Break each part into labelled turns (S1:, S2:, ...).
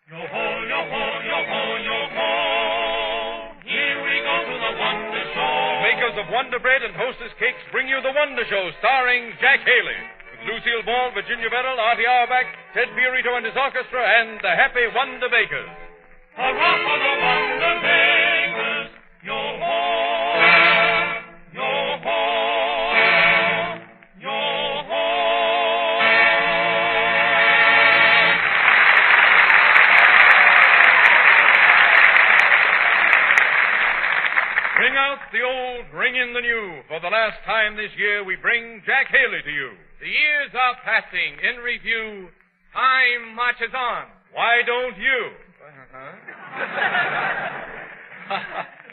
S1: Yo-ho, yo-ho, yo-ho, yo-ho. Here we go to the Wonder Show.
S2: Makers of Wonder Bread and Hostess Cakes bring you the Wonder Show, starring Jack Haley. With Lucille Ball, Virginia Beryl, Artie Auerbach, Ted Fiorito and his orchestra, and the Happy Wonder Bakers.
S1: Hurrah for the Wonder Bakers. Yo-ho, yo-ho, yo-ho.
S2: Ring out the old, ring in the new. For the last time this year, we bring Jack Haley to you.
S3: The years are passing. In review, time marches on.
S2: Why don't you?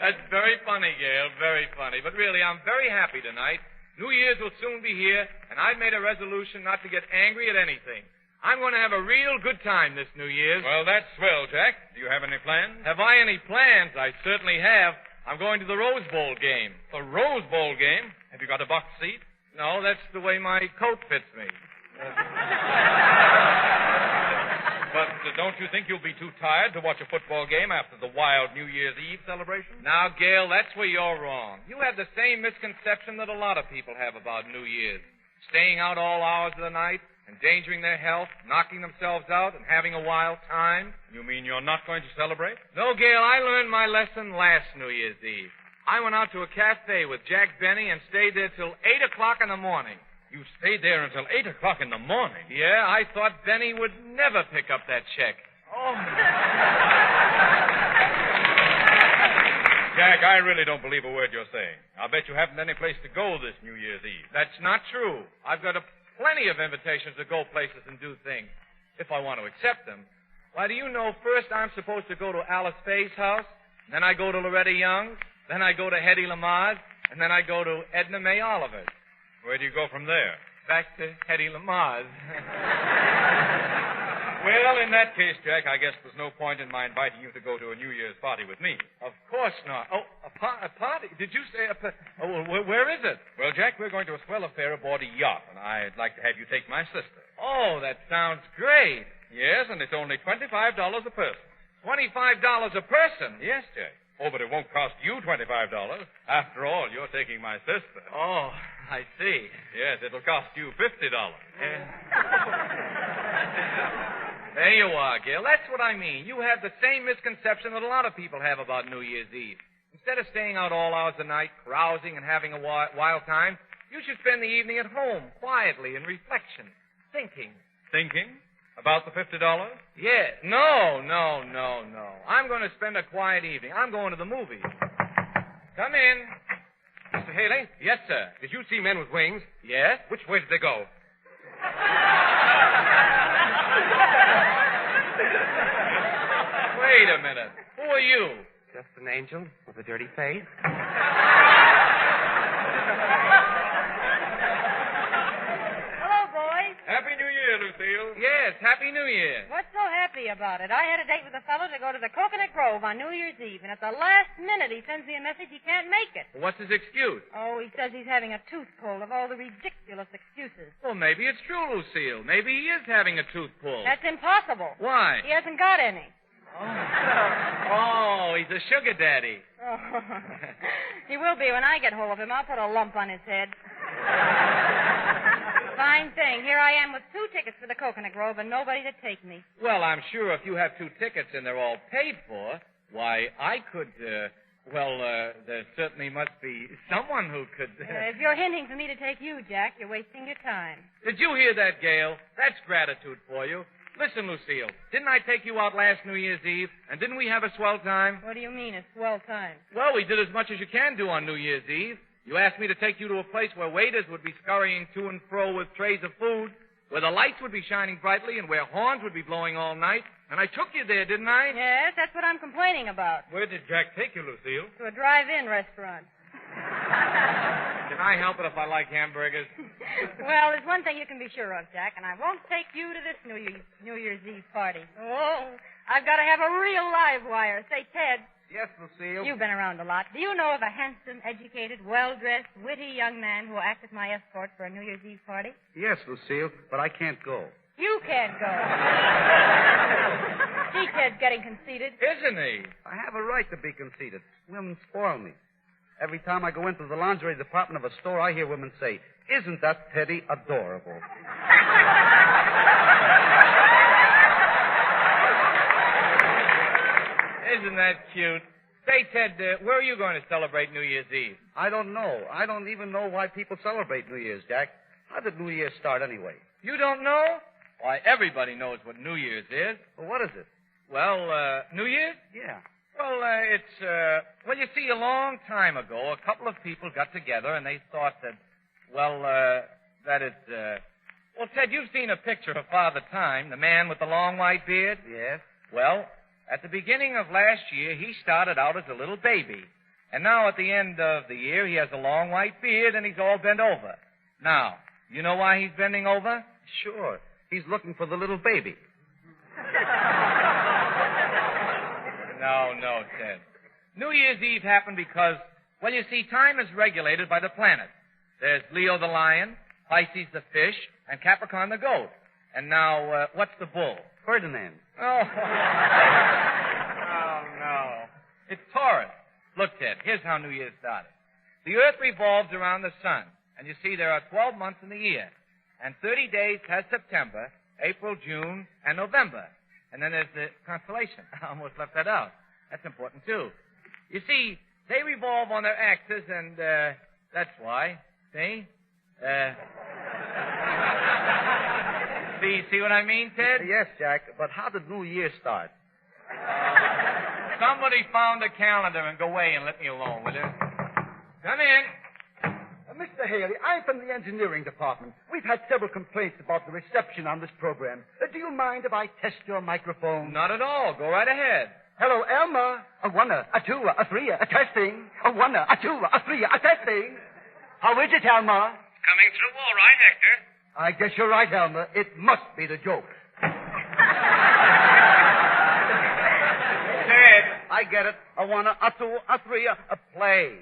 S3: That's very funny, Gail, very funny. But really, I'm very happy tonight. New Year's will soon be here, and I've made a resolution not to get angry at anything. I'm going to have a real good time this New Year's.
S2: Well, that's swell, Jack. Do you have any plans?
S3: Have I any plans? I certainly have. I'm going to the Rose Bowl game.
S2: A Rose Bowl game? Have you got a box seat?
S3: No, that's the way my coat fits me.
S2: But don't you think you'll be too tired to watch a football game after the wild New Year's Eve celebration?
S3: Now, Gail, that's where you're wrong. You have the same misconception that a lot of people have about New Year's. Staying out all hours of the night, endangering their health, knocking themselves out, and having a wild time.
S2: You mean you're not going to celebrate?
S3: No, Gail, I learned my lesson last New Year's Eve. I went out to a cafe with Jack Benny and stayed there till 8 o'clock in the morning.
S2: You stayed there until 8 o'clock in the morning?
S3: Yeah, I thought Benny would never pick up that check.
S2: Oh. Jack, I really don't believe a word you're saying. I'll bet you haven't any place to go this New Year's Eve.
S3: That's not true. I've got plenty of invitations to go places and do things, if I want to accept them. Why, do you know, first I'm supposed to go to Alice Faye's house, then I go to Loretta Young's, then I go to Hedy Lamar's, and then I go to Edna May Oliver's.
S2: Where do you go from there?
S3: Back to Hedy Lamar's.
S2: Well, in that case, Jack, I guess there's no point in my inviting you to go to a New Year's party with me.
S3: Of course not. Oh, a party? Did you say where is it?
S2: Well, Jack, we're going to a swell affair aboard a yacht, and I'd like to have you take my sister.
S3: Oh, that sounds great.
S2: Yes, and it's only $25 a person.
S3: $25 a person?
S2: Yes, Jack. Oh, but it won't cost you $25. After all, you're taking my sister.
S3: Oh, I see.
S2: Yes, it'll cost you $50.
S3: There you are, Gil. That's what I mean. You have the same misconception that a lot of people have about New Year's Eve. Instead of staying out all hours of the night, carousing and having a wild time, you should spend the evening at home, quietly, in reflection, thinking.
S2: Thinking? About the $50?
S3: Yeah. No. I'm going to spend a quiet evening. I'm going to the movies. Come in.
S4: Mr. Haley?
S3: Yes, sir.
S4: Did you see Men with Wings?
S3: Yes?
S4: Which way did they go?
S3: Wait a minute. Who are you?
S4: Just an angel with a dirty face.
S2: Happy New Year, Lucille.
S3: Yes, Happy New Year.
S5: What's so happy about it? I had a date with a fellow to go to the Coconut Grove on New Year's Eve, and at the last minute he sends me a message he can't make it.
S3: What's his excuse?
S5: Oh, he says he's having a tooth pulled, of all the ridiculous excuses.
S3: Well, maybe it's true, Lucille. Maybe he is having a tooth pulled.
S5: That's impossible.
S3: Why?
S5: He hasn't got any.
S3: Oh, he's a sugar daddy.
S5: Oh. He will be when I get hold of him. I'll put a lump on his head. Fine thing. Here I am with 2 tickets for the Coconut Grove and nobody to take me.
S3: Well, I'm sure if you have 2 tickets and they're all paid for, why, I could, there certainly must be someone who could...
S5: If you're hinting for me to take you, Jack, you're wasting your time.
S3: Did you hear that, Gail? That's gratitude for you. Listen, Lucille, didn't I take you out last New Year's Eve? And didn't we have a swell time?
S5: What do you mean, a swell time?
S3: Well, we did as much as you can do on New Year's Eve. You asked me to take you to a place where waiters would be scurrying to and fro with trays of food, where the lights would be shining brightly, and where horns would be blowing all night. And I took you there, didn't I?
S5: Yes, that's what I'm complaining about.
S2: Where did Jack take you, Lucille?
S5: To a drive-in restaurant.
S3: Can I help it if I like hamburgers?
S5: Well, there's one thing you can be sure of, Jack, and I won't take you to this New Year's Eve party. Oh, I've got to have a real live wire. Say, Ted.
S3: Yes, Lucille.
S5: You've been around a lot. Do you know of a handsome, educated, well-dressed, witty young man who will act as my escort for a New Year's Eve party?
S4: Yes, Lucille, but I can't go.
S5: You can't go. Gee, Ted, Ted's getting conceited.
S3: Isn't he?
S6: I have a right to be conceited. Women spoil me. Every time I go into the lingerie department of a store, I hear women say, "Isn't that Teddy adorable?"
S3: Isn't that cute? Say, Ted, where are you going to celebrate New Year's Eve?
S6: I don't know. I don't even know why people celebrate New Year's, Jack. How did New Year's start anyway?
S3: You don't know? Why, everybody knows what New Year's is.
S6: Well, what is it?
S3: Well, New Year's?
S6: Yeah.
S3: Well, well, you see, a long time ago, a couple of people got together and they thought that, well, well, Ted, you've seen a picture of Father Time, the man with the long white beard?
S6: Yes.
S3: Well, at the beginning of last year, he started out as a little baby. And now at the end of the year, he has a long white beard and he's all bent over. Now, you know why he's bending over?
S6: Sure. He's looking for the little baby.
S3: No, Ted. New Year's Eve happened because, well, you see, time is regulated by the planets. There's Leo the lion, Pisces the fish, and Capricorn the goat. And now, what's the bull?
S6: Ferdinand.
S3: Oh. Oh, no. It's Taurus. Look, Ted, here's how New Year started. The Earth revolves around the sun. And you see, there are 12 months in the year. And 30 days has September, April, June, and November. And then there's the constellation. I almost left that out. That's important, too. You see, they revolve on their axis, and that's why. See? See what I mean, Ted?
S6: Yes, Jack, but how did New Year start?
S3: Somebody found a calendar and go away and let me alone, will you? Come in.
S7: Mr. Haley, I'm from the engineering department. We've had several complaints about the reception on this program. Do you mind if I test your microphone?
S3: Not at all. Go right ahead.
S7: Hello, Elma. A one, a two, a three, a testing. A one, a two, a three, a testing. How is it, Elma?
S1: Coming through all right, Hector.
S7: I guess you're right, Elma. It must be the joke.
S3: Ted.
S6: I get it. A one, a two, a three, a play.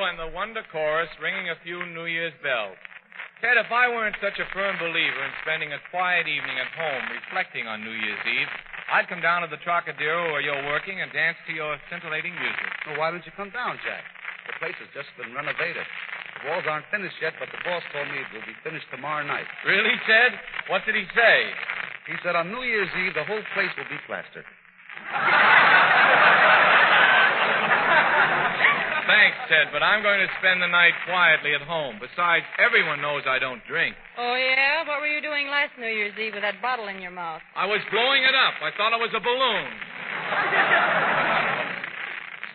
S3: And the Wonder Chorus ringing a few New Year's bells. Ted, if I weren't such a firm believer in spending a quiet evening at home reflecting on New Year's Eve, I'd come down to the Trocadero where you're working and dance to your scintillating music.
S6: Well, why don't you come down, Jack? The place has just been renovated. The walls aren't finished yet, but the boss told me it will be finished tomorrow night.
S3: Really, Ted? What did he say?
S6: He said on New Year's Eve, the whole place will be plastered.
S3: Thanks, Ted, but I'm going to spend the night quietly at home. Besides, everyone knows I don't drink.
S5: Oh, yeah? What were you doing last New Year's Eve with that bottle in your mouth?
S3: I was blowing it up. I thought it was a balloon.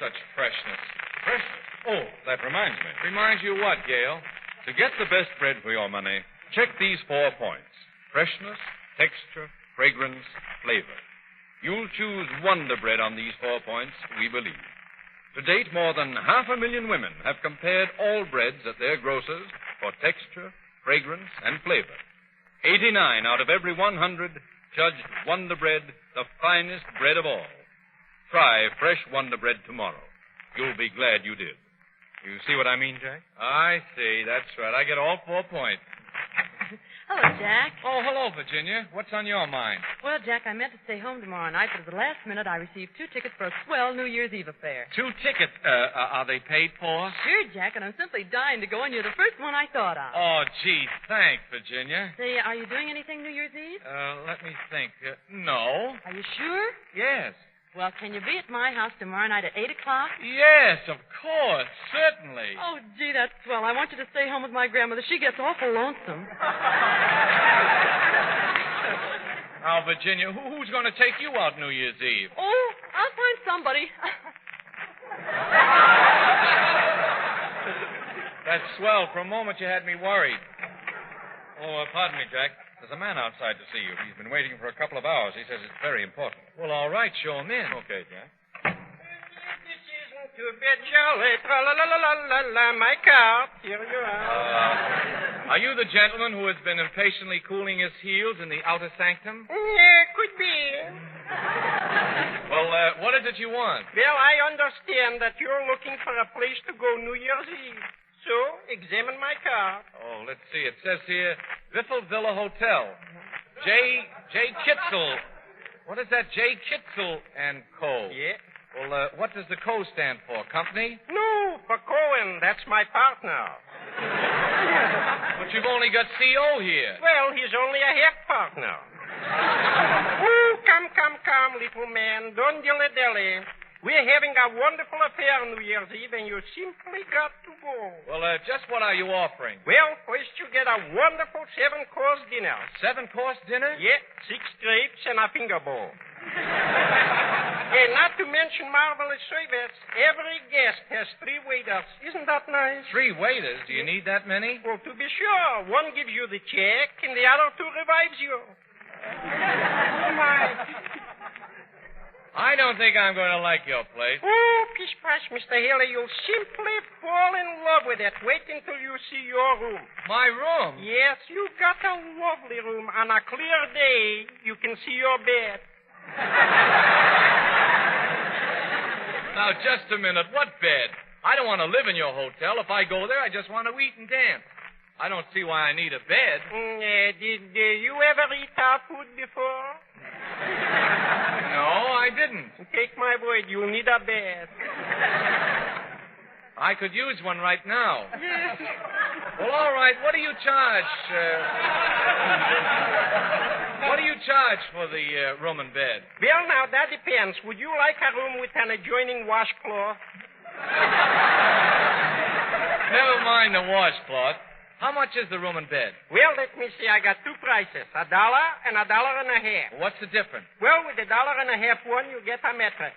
S3: Such fresh freshness.
S2: Freshness. Oh, that reminds me.
S3: Reminds you what, Gale?
S2: To get the best bread for your money, check these 4 points. Freshness, texture, fragrance, flavor. You'll choose Wonder Bread on these 4 points, we believe. To date, more than 500,000 women have compared all breads at their grocers for texture, fragrance, and flavor. 89 out of every 100 judged Wonder Bread the finest bread of all. Try fresh Wonder Bread tomorrow. You'll be glad you did. You see what I mean, Jack?
S3: I see. That's right. I get all 4 points.
S5: Hello, Jack.
S3: Oh, hello, Virginia. What's on your mind?
S8: Well, Jack, I meant to stay home tomorrow night, but at the last minute I received 2 tickets for a swell New Year's Eve affair.
S3: 2 tickets. Are they paid for?
S8: Sure, Jack, and I'm simply dying to go, and you're the first one I thought of.
S3: Oh, gee, thanks, Virginia.
S8: Say, are you doing anything New Year's Eve?
S3: Let me think. No.
S8: Are you sure?
S3: Yes.
S8: Well, can you be at my house tomorrow night at 8 o'clock?
S3: Yes, of course. Certainly.
S8: Oh, gee, that's swell. I want you to stay home with my grandmother. She gets awful lonesome.
S3: Now, Virginia, who's going to take you out New Year's Eve?
S8: Oh, I'll find somebody.
S3: That's swell. For a moment, you had me worried.
S2: Oh, pardon me, Jack. There's a man outside to see you. He's been waiting for a couple of hours. He says it's very important.
S3: Well, all right. Show him in.
S2: Okay, Jack.
S9: This isn't too bad, jolly. Tra-la-la-la-la-la, my cart. Here you are.
S3: Are you the gentleman who has been impatiently cooling his heels in the outer sanctum?
S9: Yeah, could be.
S3: Well, what is it you want?
S9: Well, I understand that you're looking for a place to go New Year's Eve. So, examine my car.
S3: Oh, let's see. It says here, Wiffle Villa Hotel. J. Kitzel. What is that? J. Kitzel and Co.
S9: Yeah.
S3: Well, what does the Co stand for? Company?
S9: No, for Cohen. That's my partner.
S3: But you've only got CO here.
S9: Well, he's only a half partner. Oh, come, little man. Don't dilly-dally. We're having a wonderful affair New Year's Eve, and you simply got to go.
S3: Well, just what are you offering?
S9: Well, first you get a wonderful 7-course dinner.
S3: 7-course dinner?
S9: Yeah, 6 grapes and a finger bowl. And not to mention marvelous service, every guest has 3 waiters. Isn't that nice?
S3: 3 waiters? Do you need that many?
S9: Well, to be sure. One gives you the check, and the other 2 revives you. Oh, my.
S3: I don't think I'm going to like your place.
S9: Oh, pish-posh, Mr. Haley. You'll simply fall in love with it. Wait until you see your room.
S3: My room?
S9: Yes, you've got a lovely room. On a clear day, you can see your bed.
S3: Now, just a minute. What bed? I don't want to live in your hotel. If I go there, I just want to eat and dance. I don't see why I need a bed.
S9: Did you ever eat our food before?
S3: No, I didn't.
S9: Take my word, you'll need a bed.
S3: I could use one right now. Well, all right. What do you charge? What do you charge for the room and bed?
S9: Well, now, that depends. Would you like a room with an adjoining washcloth?
S3: Never mind the washcloth. How much is the room and bed?
S9: Well, let me see. I got 2 prices, $1 and $1.50.
S3: What's the difference?
S9: Well, with the $1.50 one, you get a mattress.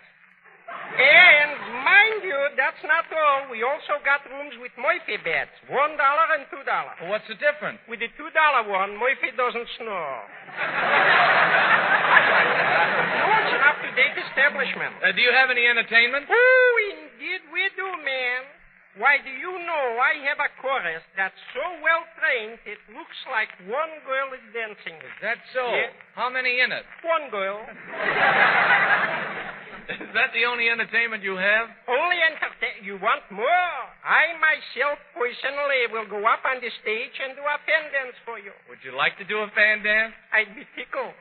S9: And mind you, that's not all. We also got rooms with Murphy beds, $1 and $2.
S3: Well, what's the difference?
S9: With the $2 one, Murphy doesn't snore. No, it's an up-to-date establishment.
S3: Do you have any entertainment?
S9: Oh, indeed we do, man. Why, do you know I have a chorus that's so well trained it looks like one girl is dancing.
S3: Is that so?
S9: Yeah.
S3: How many in it?
S9: One girl.
S3: Is that the only entertainment you have?
S9: Only You want more? I myself personally will go up on the stage and do a fan dance for you.
S3: Would you like to do a fan dance?
S9: I'd be tickled.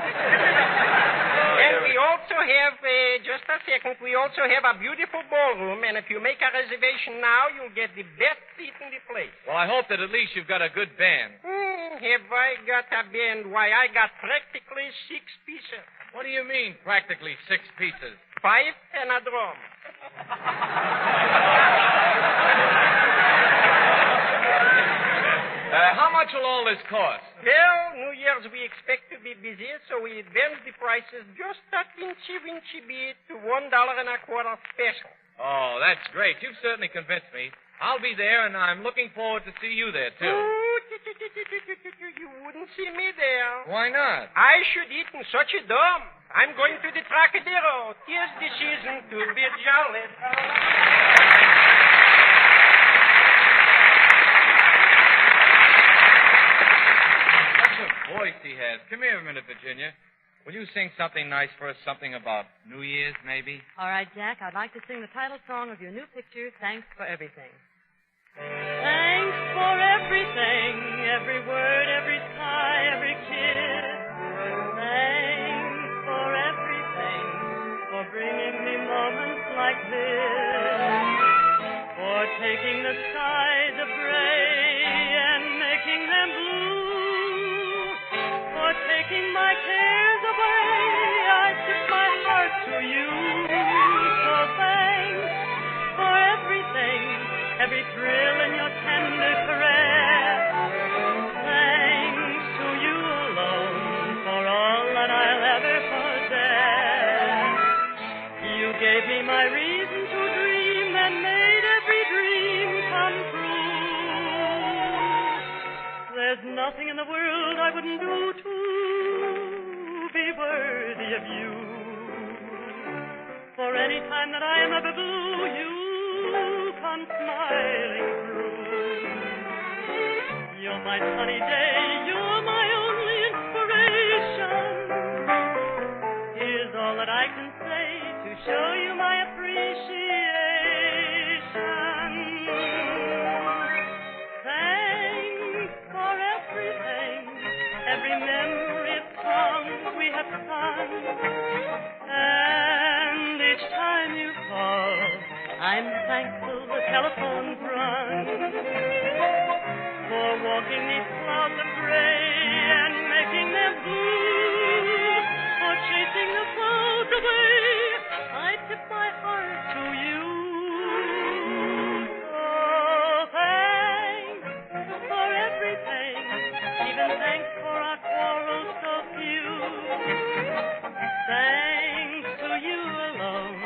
S9: And we also have, just a second, we also have a beautiful ballroom, and if you make a reservation now, you'll get the best seat in the place.
S3: Well, I hope that at least you've got a good band.
S9: Have I got a band? Why, I got practically 6 pieces.
S3: What do you mean, practically 6 pieces?
S9: 5 and a drum.
S3: How much will all this cost?
S9: Well, New Year's we expect to be busy, so we advance the prices just a inchy bit to $1.25 special.
S3: Oh, that's great. You've certainly convinced me. I'll be there, and I'm looking forward to see you there, too.
S9: You wouldn't see me there.
S3: Why not?
S9: I should eat in such a dome. I'm going to the Trocadero. Tis the season to be jolly.
S3: Such a voice he has. Come here a minute, Virginia. Will you sing something nice for us? Something about New Year's, maybe?
S8: All right, Jack, I'd like to sing the title song of your new picture, Thanks for Everything. Thanks for everything, every word, every sigh, every kiss. Thanks for everything, for bringing me moments like this. For taking the skies of gray and making them blue. For taking my cares away, I tip my heart to you. So thanks for everything, every thrill in your tender caress. Thanks to you alone for all that I'll ever possess. You gave me my reason to dream and made every dream come true. There's nothing in the world I wouldn't do to be worthy of you. For any time that I am ever blue, you come smiling through. You're my sunny day, you're my only inspiration. Here's all that I can say to show you my appreciation. Thanks for everything, every memory of songs we have sung. And each time you call, I'm thankful the telephone's rung. For walking these clouds of gray and making them blue. For chasing the clouds away, I tip my heart to you. Oh, thanks for everything, even thanks for our quarrels so few. Thanks to you alone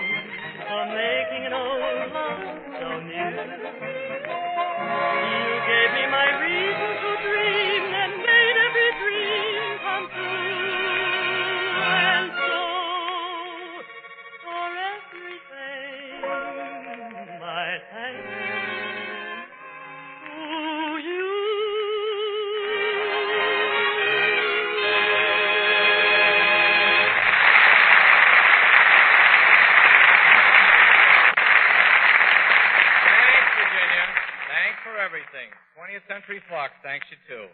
S8: for making an old love so new. You gave me my reason to dream and made every dream come true. And so, for everything, my thanks to you.
S3: Everything. 20th Century Fox thanks you, too.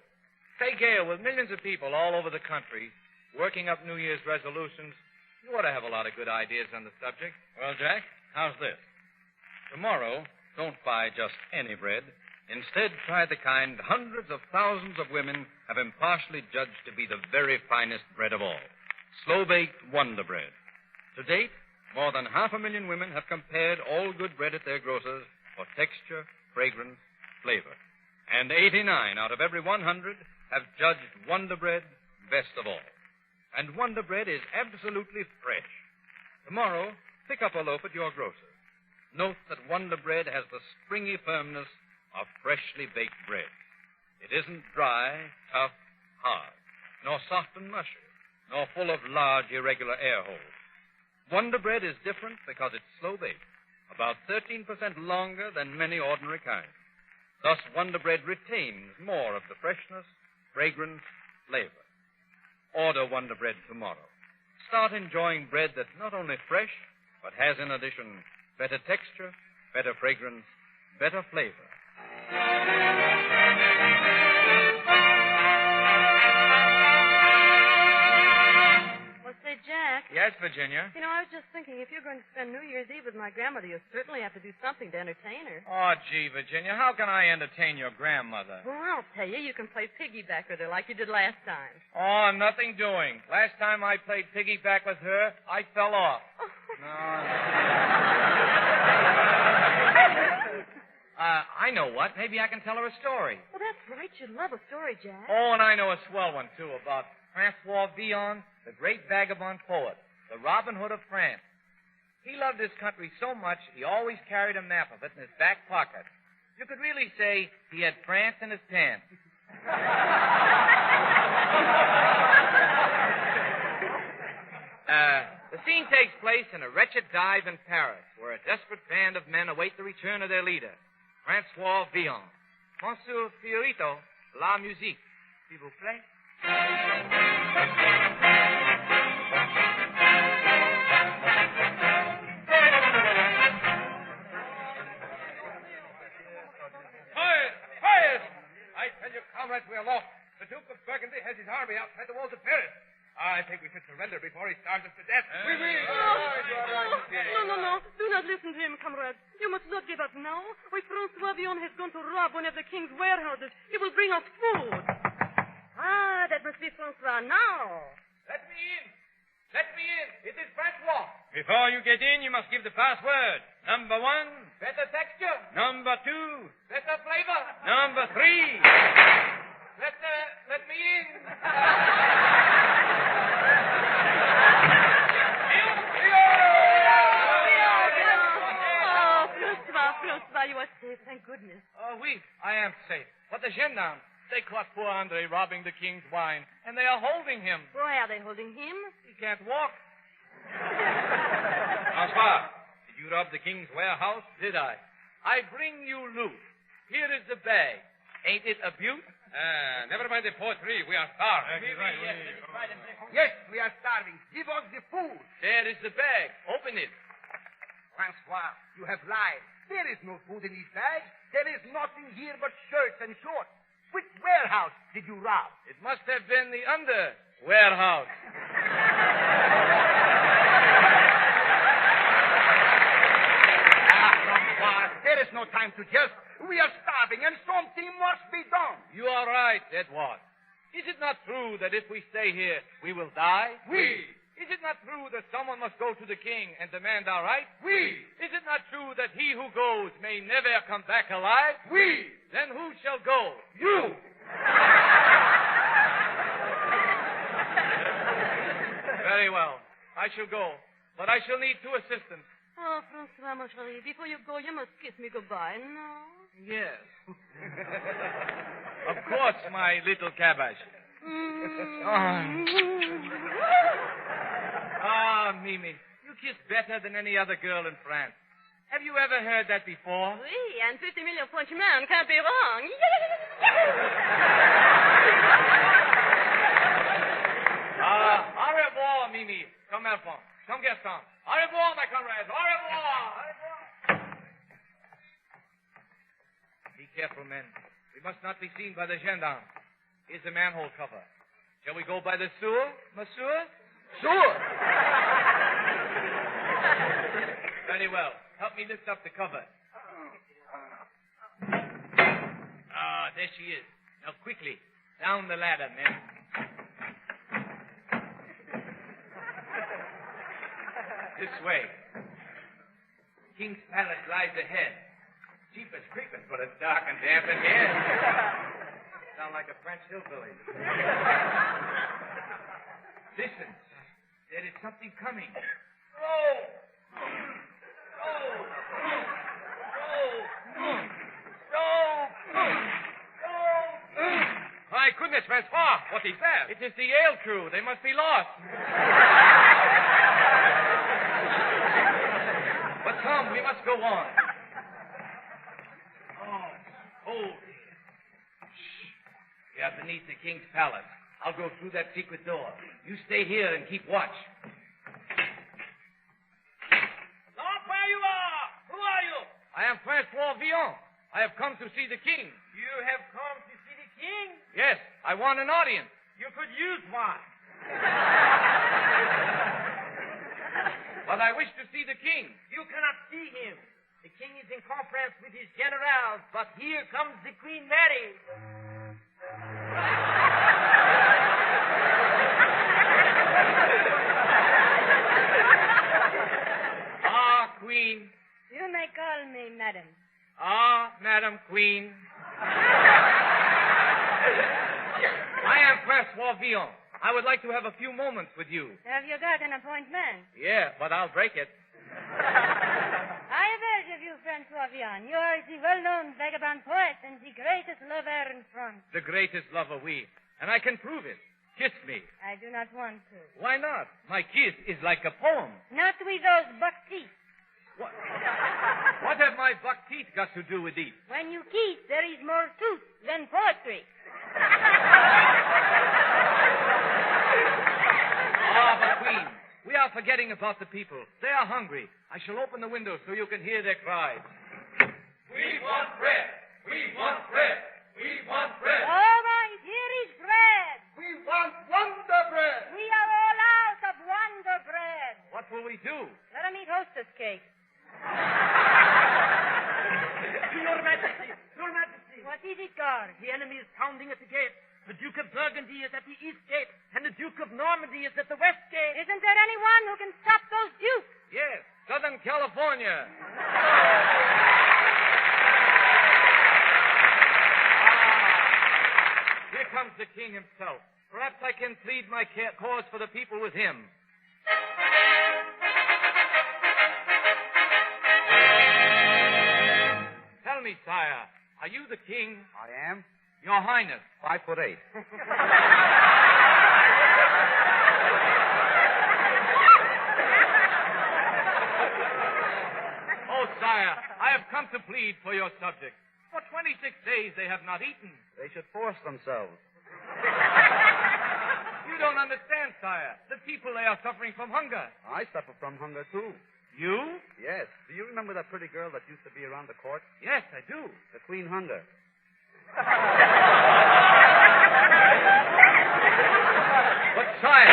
S3: Say, Gail, with millions of people all over the country working up New Year's resolutions, you ought to have a lot of good ideas on the subject.
S2: Well, Jack, how's this? Tomorrow, don't buy just any bread. Instead, try the kind hundreds of thousands of women have impartially judged to be the very finest bread of all. Slow-baked Wonder Bread. To date, more than 500,000 women have compared all good bread at their grocers for texture, fragrance, flavor. And 89 out of every 100 have judged Wonder Bread best of all. And Wonder Bread is absolutely fresh. Tomorrow, pick up a loaf at your grocer. Note that Wonder Bread has the springy firmness of freshly baked bread. It isn't dry, tough, hard, nor soft and mushy, nor full of large, irregular air holes. Wonder Bread is different because it's slow-baked, about 13% longer than many ordinary kinds. Thus, Wonder Bread retains more of the freshness, fragrance, flavor. Order Wonder Bread tomorrow. Start enjoying bread that's not only fresh, but has in addition better texture, better fragrance, better flavor.
S8: Well, say, Jack.
S3: Yes, Virginia?
S8: You know, I was just thinking, if you're going to spend New Year's Eve with my grandmother, you'll certainly have to do something to entertain her.
S3: Oh, gee, Virginia, how can I entertain your grandmother?
S8: Well, I'll tell you, you can play piggyback with her like you did last time.
S3: Oh, nothing doing. Last time I played piggyback with her, I fell off. I know what. Maybe I can tell her a story.
S8: Well, that's right. You'd love a story, Jack.
S3: Oh, and I know a swell one, too, about Francois Villon, the great vagabond poet, the Robin Hood of France. He loved his country so much, he always carried a map of it in his back pocket. You could really say he had France in his pants. The scene takes place in a wretched dive in Paris, where a desperate band of men await the return of their leader, Francois Villon. Monsieur Fiorito, la musique, s'il vous plaît.
S4: Quiet! I tell you, comrades, we are lost. The Duke of Burgundy has his army outside the walls of Paris. I think we should surrender before he starves us to death. We will.
S8: No. Do not listen to him, comrades. You must not give up now. Why, Francois Villon has gone to rob one of the king's warehouses. He will bring us food. Ah, that must be Francois now.
S3: Let me in. Let me in. It is Francois.
S10: Before you get in, you must give the password. Number 1.
S3: Better texture.
S10: Number 2.
S3: Better flavor.
S10: Number 3.
S3: Let me in.
S8: Francois, you are safe, thank goodness.
S3: Oh, oui, I am safe. But the gendarmes, they caught poor Andre robbing the king's wine, and they are holding him.
S8: Why are they holding him?
S3: He can't walk.
S10: Francois, did you rob the king's warehouse?
S3: Did I? I bring you loot. Here is the bag. Ain't it a beaut?
S10: Never mind the poetry. We are starved.
S7: Yes, we are starving. Give us the food.
S3: There is the bag. Open it.
S7: Francois, you have lied. There is no food in these bags. There is nothing here but shirts and shorts. Which warehouse did you rob?
S3: It must have been the under warehouse.
S7: Francois, there is no time to jest. We are starving, and something must be done.
S3: You are right, Edward. Is it not true that if we stay here, we will die?
S7: Oui.
S3: Is it not true that someone must go to the king and demand our right?
S7: Oui.
S3: Is it not true that he who goes may never come back alive?
S7: Oui.
S3: Then who shall go?
S7: You.
S3: Very well. I shall go. But I shall need 2 assistants.
S8: Oh, Francois, mon chéri, before you go, you must kiss me goodbye, no?
S3: Yes. Of course, my little cabbage. Mimi, you kiss better than any other girl in France. Have you ever heard that before?
S8: Oui, and 50 million Frenchmen can't be wrong.
S3: Au revoir, Mimi. Comme enfant. Comme garçon. Au revoir, my comrades. Au revoir. Be careful, men. We must not be seen by the gendarmes. Here's the manhole cover. Shall we go by the sewer, monsieur?
S7: Sure.
S3: Very well. Help me lift up the cover. There she is. Now, quickly. Down the ladder, men. This way. King's Palace lies ahead. Jeepers creepers, but it's dark and damp in here. Sound like a French hillbilly. Listen. There is something coming.
S10: My goodness, Francois, what is that?
S3: It is the ale crew. They must be lost. But come, we must go on. Hold. Shh. We are beneath the king's palace. I'll go through that secret door. You stay here and keep watch.
S10: Stop where you are! Who are you?
S3: I am Francois Villon. I have come to see the king.
S10: You have come to see the king?
S3: Yes, I want an audience.
S10: You could use one.
S3: But I wish to see the king.
S10: You cannot see him. The king is in conference with his generals, but here comes the Queen Mary.
S3: Queen.
S5: You may call me Madam.
S3: Madam Queen. I am Francois Villon. I would like to have a few moments with you.
S5: Have you got an appointment?
S3: Yeah, but I'll break it.
S5: I have heard of you, Francois Vian. You are the well-known vagabond poet and the greatest lover in France.
S3: The greatest lover, oui. And I can prove it. Kiss me.
S5: I do not want to.
S3: Why not? My kiss is like a poem.
S5: Not with those buck teeth.
S3: What have my buck teeth got to do with these?
S5: When you kiss, there is more tooth than poetry.
S3: But Queen, we are forgetting about the people. They are hungry. I shall open the window so you can hear their cries.
S1: We want bread. We want bread. We want bread.
S5: All right, here is bread.
S7: We want Wonder Bread.
S5: We are all out of Wonder Bread.
S3: What will we do?
S5: Let them eat hostess cake.
S10: Your Majesty, Your Majesty.
S5: What is it, guard?
S10: The enemy is pounding at the gate. The Duke of Burgundy is at the east gate, and the Duke of Normandy is at the west gate.
S5: Isn't there anyone who can stop those dukes?
S3: Yes, Southern California. Here comes the king himself. Perhaps I can plead my cause for the people with him. Tell me, sire, are you the king?
S6: I am.
S3: Your Highness.
S6: 5'8".
S3: Oh, sire, I have come to plead for your subjects. For 26 days they have not eaten.
S6: They should force themselves.
S3: You don't understand, sire. The people, they are suffering from hunger.
S6: I suffer from hunger, too.
S3: You?
S6: Yes. Do you remember that pretty girl that used to be around the court?
S3: Yes, I do.
S6: The Queen Hunger.
S3: But, sire,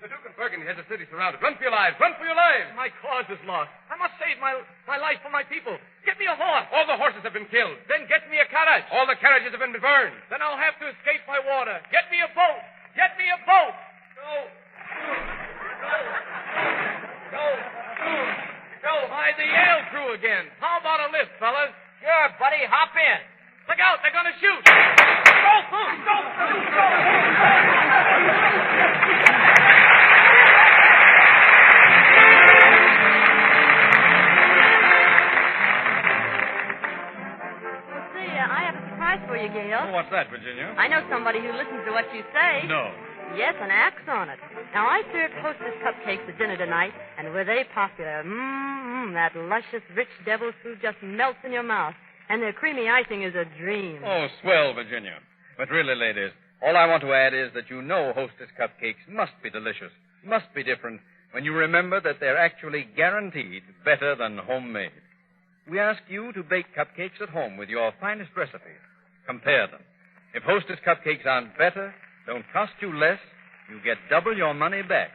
S4: The Duke of Burgundy has the city surrounded. Run for your lives! Run for your lives!
S3: my cause is lost. I must save my life for my people. Get me a horse.
S4: All the horses have been killed.
S3: Then get me a carriage.
S4: All the carriages have been burned.
S3: Then I'll have to escape by water. Get me a boat. Get me a boat. Go. By the Yale crew again. How about a lift, fellas?
S10: Sure, buddy, hop in.
S3: Look out, they're going to shoot. Go.
S8: See, I have a surprise for you, Gail.
S2: What's that, Virginia?
S8: I know somebody who listens to what you say.
S2: No.
S8: Yes, and acts on it. Now, I served hostess cupcakes at dinner tonight, and were they popular? That luscious, rich devil's food just melts in your mouth. And their creamy icing is a dream.
S2: Oh, swell, Virginia. But really, ladies, all I want to add is that you know Hostess cupcakes must be delicious, must be different, when you remember that they're actually guaranteed better than homemade. We ask you to bake cupcakes at home with your finest recipes. Compare them. If Hostess cupcakes aren't better, don't cost you less, you get double your money back.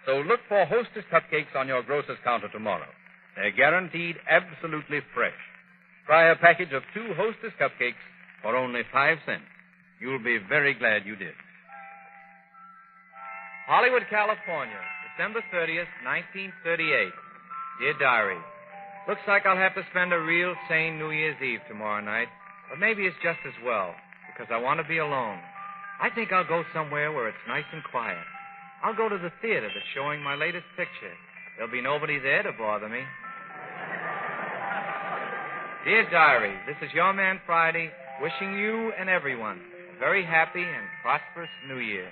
S2: So look for Hostess cupcakes on your grocer's counter tomorrow. They're guaranteed absolutely fresh. Try a package of 2 Hostess cupcakes for only 5 cents. You'll be very glad you did.
S3: Hollywood, California, December 30th, 1938. Dear Diary, looks like I'll have to spend a real sane New Year's Eve tomorrow night. But maybe it's just as well, because I want to be alone. I think I'll go somewhere where it's nice and quiet. I'll go to the theater that's showing my latest picture. There'll be nobody there to bother me. Dear Diary, this is your man Friday, wishing you and everyone a very happy and prosperous New Year.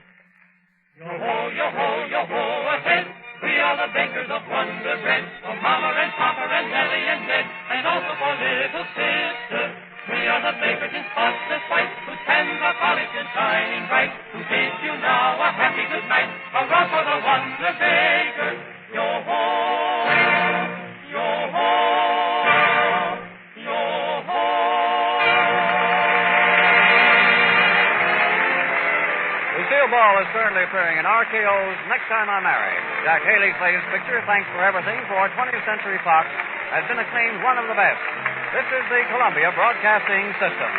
S1: Yo-ho, yo-ho, yo-ho, ahead. We are the bakers of Wonder Bread. For Mama and Papa and Nellie and Ned, and also for little sister. We are the bakers in spotless white, whose hands are polished and shining bright. Who bid you now a happy good night. Hurrah for the Wonder Bakers. Yo-ho, yo-ho, yo-ho.
S11: Lucille Ball is currently appearing in RKO's Next Time I Marry. Jack Haley's latest picture, Thanks for Everything, for 20th Century Fox, has been acclaimed one of the best. This is the Columbia Broadcasting System.